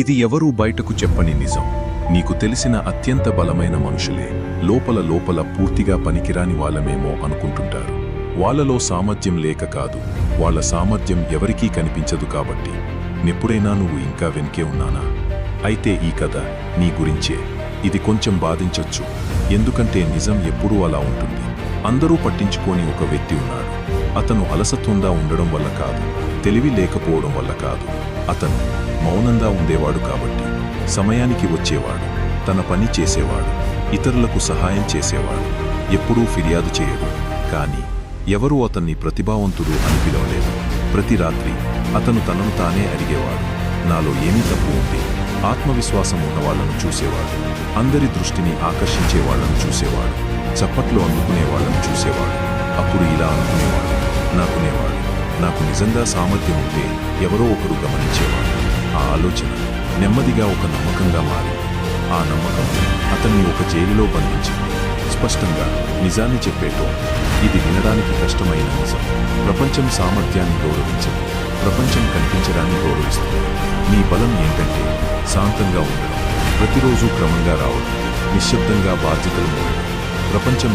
ఇది ఎవరూ బయటకు చెప్పని నిజం. నీకు తెలిసిన అత్యంత బలమైన మనుషులే లోపల లోపల పూర్తిగా పనికిరాని వాళ్ళమేమో అనుకుంటుంటారు. వాళ్ళలో సామర్థ్యం లేక కాదు, వాళ్ళ సామర్థ్యం ఎవరికీ కనిపించదు. కాబట్టి నెప్పుడైనా నువ్వు ఇంకా వెనుకే ఉన్నానా? అయితే ఈ కథ నీ గురించే. ఇది కొంచెం బాధించొచ్చు, ఎందుకంటే నిజం ఎప్పుడూ అలా ఉంటుంది. అందరూ పట్టించుకోని ఒక వ్యక్తి ఉన్నాడు. అతను అలసత్వంగా ఉండడం వల్ల కాదు, తెలివి లేకపోవడం వల్ల కాదు, అతను మౌనంగా ఉండేవాడు కాబట్టి. సమయానికి వచ్చేవాడు, తన పని చేసేవాడు, ఇతరులకు సహాయం చేసేవాడు, ఎప్పుడూ ఫిర్యాదు చేయడు. కానీ ఎవరూ అతన్ని ప్రతిభావంతుడు అని పిలవలేదు. ప్రతి రాత్రి అతను తనను తానే అడిగేవాడు, నాలో ఏమీ తప్పు ఉంది? ఆత్మవిశ్వాసం ఉన్నవాళ్లను చూసేవాడు, అందరి దృష్టిని ఆకర్షించే వాళ్లను చూసేవాడు, చప్పట్లు అందుకునేవాళ్లను చూసేవాడు. అప్పుడు ఇలా అనుకునేవాడు, నాకు నిజంగా సామర్థ్యం ఉంటే ఎవరో ఒకరు గమనించేవాడు. ఆ ఆలోచన నెమ్మదిగా ఒక నమ్మకంగా మారింది. ఆ నమ్మకం అతన్ని ఒక జైలులో బంధించింది. స్పష్టంగా నిజాన్ని చెప్పేటో. ఇది వినడానికి కష్టమైన నిజం. ప్రపంచం సామర్థ్యాన్ని గౌరవించదు, ప్రపంచం కనిపించడాన్ని గౌరవిస్తుంది. నీ బలం ఏంటంటే శాంతంగా ఉండడం, ప్రతిరోజు క్రమంగా రావడం, నిశ్శబ్దంగా బాధ్యతలు మోయడం. ప్రపంచం